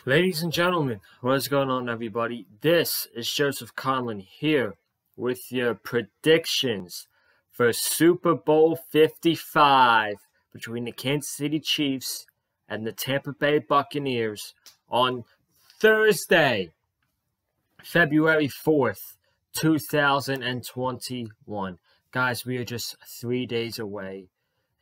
Ladies and gentlemen, what's going on, everybody? This is Joseph Conlon here with your predictions for Super Bowl 55 between the Kansas City Chiefs and the Tampa Bay Buccaneers on Thursday, February 4th, 2021. Guys, we are just 3 days away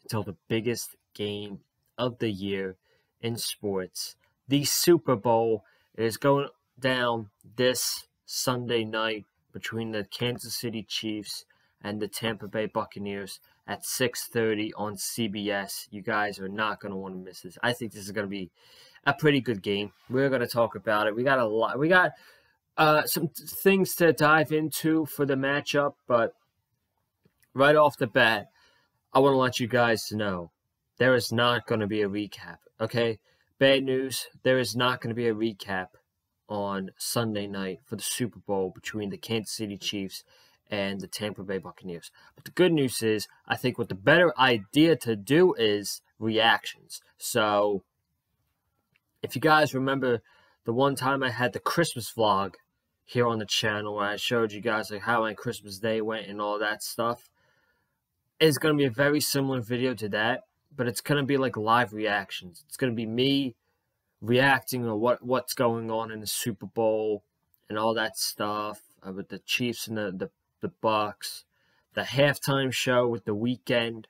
until the biggest game of the year in sports. The Super Bowl is going down this Sunday night between the Kansas City Chiefs and the Tampa Bay Buccaneers at 6:30 on CBS. You guys are not going to want to miss this. I think this is going to be a pretty good game. We're going to talk about it. We got a lot. We got some things to dive into for the matchup, but right off the bat, I want to let you guys know there is not going to be a recap, okay? Bad news, there is not going to be a recap on Sunday night for the Super Bowl between the Kansas City Chiefs and the Tampa Bay Buccaneers. But the good news is, I think what the better idea to do is reactions. So, if you guys remember the one time I had the Christmas vlog here on the channel where I showed you guys like how my Christmas day went and all that stuff, it's going to be a very similar video to that. But it's going to be like live reactions. It's going to be me reacting to what's going on in the Super Bowl and all that stuff with the Chiefs and the Bucs. The halftime show with the Weeknd,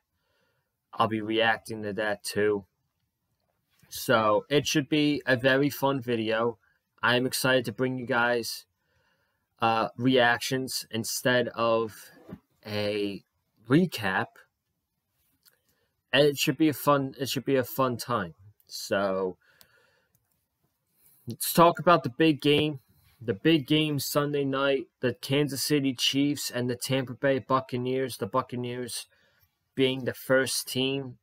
I'll be reacting to that too. So it should be a very fun video. I'm excited to bring you guys reactions instead of a recap. And it should be a fun time. So let's talk about the big game. The big game Sunday night, the Kansas City Chiefs and the Tampa Bay Buccaneers. The Buccaneers being the first team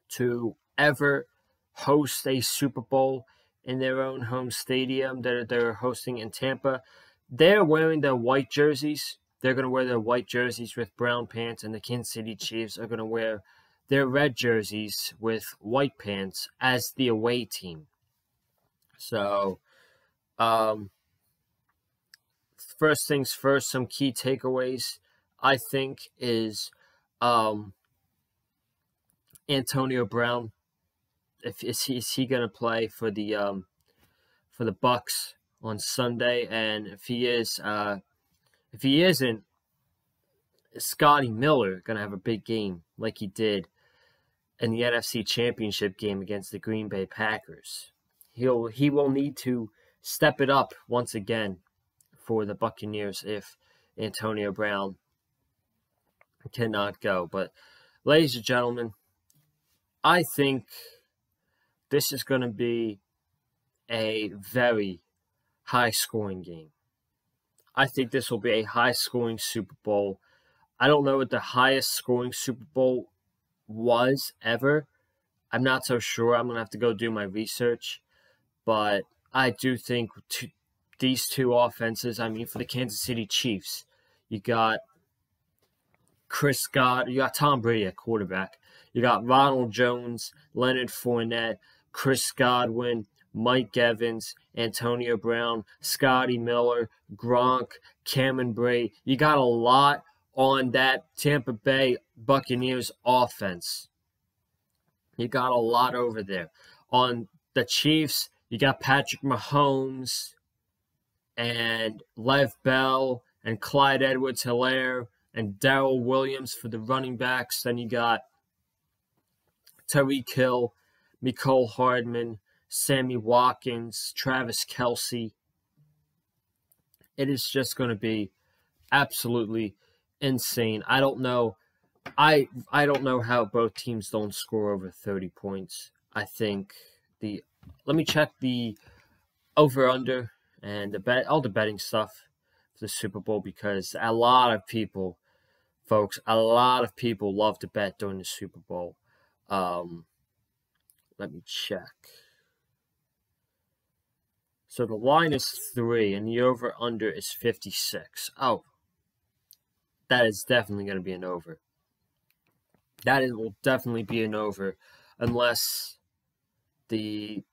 to ever host a Super Bowl in their own home stadium that they're hosting in Tampa. They're wearing their white jerseys. They're going to wear their white jerseys with brown pants, and the Kansas City Chiefs are going to wear their red jerseys with white pants as the away team. So, first things first, some key takeaways, I think, is Antonio Brown. Is he going to play for the Bucs on Sunday? And if he isn't, Scotty Miller going to have a big game like he did in the NFC Championship game against the Green Bay Packers. He will need to step it up once again for the Buccaneers if Antonio Brown cannot go. But ladies and gentlemen, I think this is going to be a very high-scoring game. I think this will be a high-scoring Super Bowl. I don't know what the highest-scoring Super Bowl was ever. I'm not so sure. I'm going to have to go do my research. But I do think these two offenses, I mean, for the Kansas City Chiefs, you got you got Tom Brady at quarterback. You got Ronald Jones, Leonard Fournette, Chris Godwin, Mike Evans, Antonio Brown, Scotty Miller, Gronk, Cameron Brate. You got a lot on that Tampa Bay Buccaneers offense. You got a lot over there. On the Chiefs, you got Patrick Mahomes and Lev Bell and Clyde Edwards-Helaire and Darrell Williams for the running backs. Then you got Tyreek Hill, Mecole Hardman, Sammy Watkins, Travis Kelce. It is just going to be absolutely insane. I don't know. I don't know how both teams don't score over 30 points. I think let me check the over/under and all the betting stuff for the Super Bowl, because a lot of people, folks, love to bet during the Super Bowl. Let me check. So the line is 3, and the over/under is 56. Oh, that is definitely going to be an over. Will definitely be an over, unless the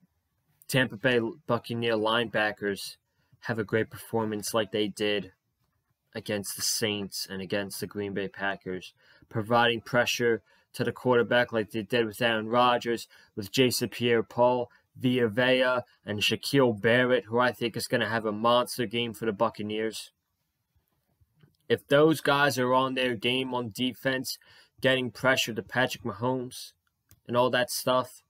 Tampa Bay Buccaneer linebackers have a great performance like they did against the Saints and against the Green Bay Packers, providing pressure to the quarterback like they did with Aaron Rodgers, with Jason Pierre-Paul, Villa, and Shaquille Barrett, who I think is going to have a monster game for the Buccaneers. If those guys are on their game on defense, getting pressure to Patrick Mahomes and all that stuff,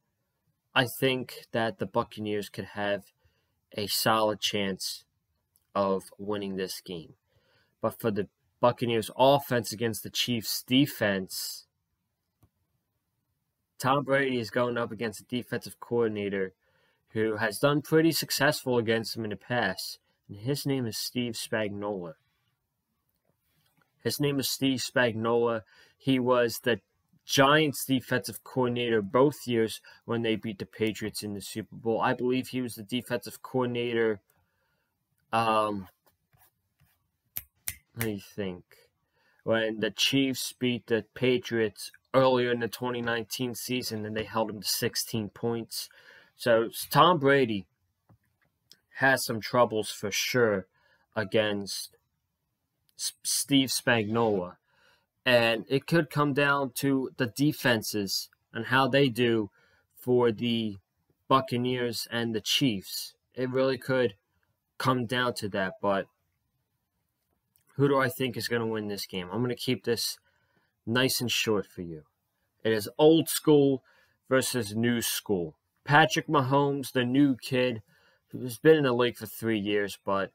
I think that the Buccaneers could have a solid chance of winning this game. But for the Buccaneers offense against the Chiefs defense, Tom Brady is going up against a defensive coordinator who has done pretty successful against him in the past. And his name is Steve Spagnuolo. He was the Giants defensive coordinator both years when they beat the Patriots in the Super Bowl. I believe he was the defensive coordinator. Let me think. When the Chiefs beat the Patriots earlier in the 2019 season, and they held them to 16 points. So Tom Brady has some troubles for sure against Steve Spagnuolo. And it could come down to the defenses and how they do for the Buccaneers and the Chiefs. It really could come down to that. But who do I think is going to win this game? I'm going to keep this nice and short for you. It is old school versus new school. Patrick Mahomes, the new kid, who's been in the league for 3 years, but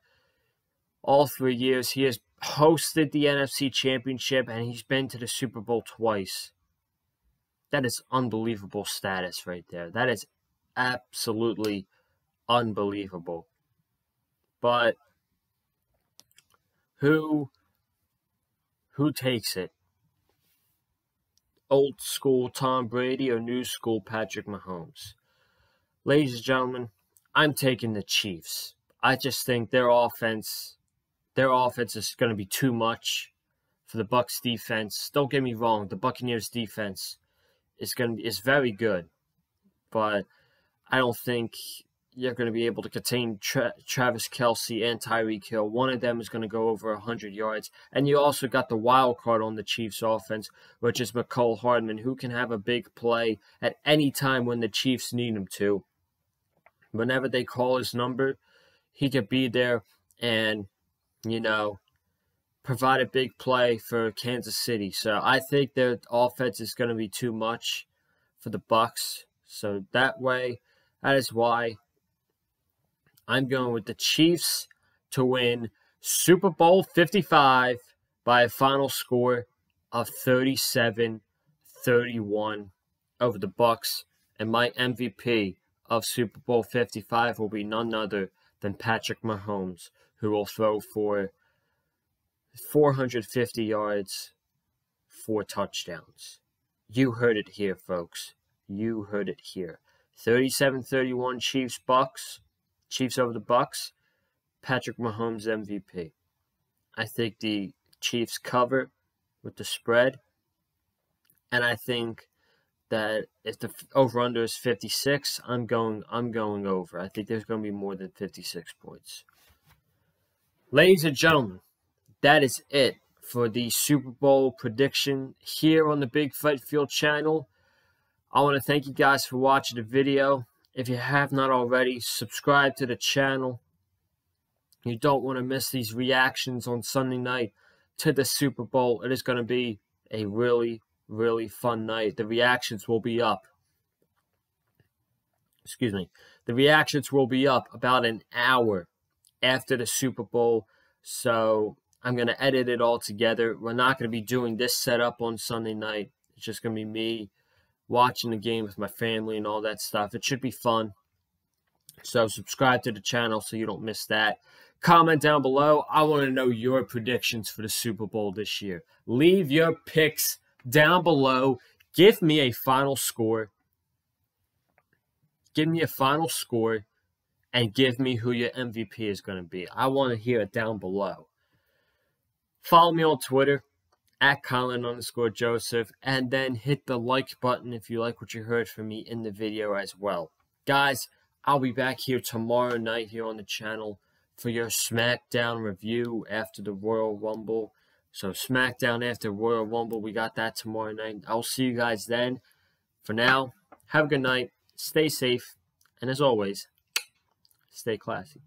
all 3 years he has hosted the NFC Championship and he's been to the Super Bowl twice. That is unbelievable status right there. That is absolutely unbelievable. But who takes it? Old school Tom Brady or new school Patrick Mahomes? Ladies and gentlemen, I'm taking the Chiefs. I just think their offense is going to be too much for the Bucs defense. Don't get me wrong, the Buccaneers defense is very good, but I don't think you're going to be able to contain Travis Kelce and Tyreek Hill. One of them is going to go over 100 yards. And you also got the wild card on the Chiefs offense, which is McCole Hardman, who can have a big play at any time when the Chiefs need him to. Whenever they call his number, he could be there and, provide a big play for Kansas City. So I think their offense is going to be too much for the Bucs. So that is why I'm going with the Chiefs to win Super Bowl 55 by a final score of 37-31 over the Bucs. And my MVP of Super Bowl 55 will be none other than Patrick Mahomes, who will throw for 450 yards, 4 touchdowns. You heard it here, folks. You heard it here. 37-31 Chiefs over the Bucs. Patrick Mahomes MVP. I think the Chiefs cover with the spread. And I think that if the over-under is 56, I'm going over. I think there's going to be more than 56 points. Ladies and gentlemen, that is it for the Super Bowl prediction here on the Big Fight Field channel. I want to thank you guys for watching the video. If you have not already, subscribe to the channel. You don't want to miss these reactions on Sunday night to the Super Bowl. It is going to be a really, really fun night. The reactions will be up. The reactions will be up about an hour after the Super Bowl. So I'm going to edit it all together. We're not going to be doing this setup on Sunday night. It's just going to be me watching the game with my family and all that stuff. It should be fun. So subscribe to the channel so you don't miss that. Comment down below. I want to know your predictions for the Super Bowl this year. Leave your picks down below. Give me a final score. Give me a final score. And give me who your MVP is going to be. I want to hear it down below. Follow me on Twitter, @Colin_Joseph, and then hit the like button if you like what you heard from me in the video as well. Guys, I'll be back here tomorrow night here on the channel for your SmackDown review after the Royal Rumble. So SmackDown after Royal Rumble, we got that tomorrow night. I'll see you guys then. For now, have a good night, stay safe, and as always, stay classy.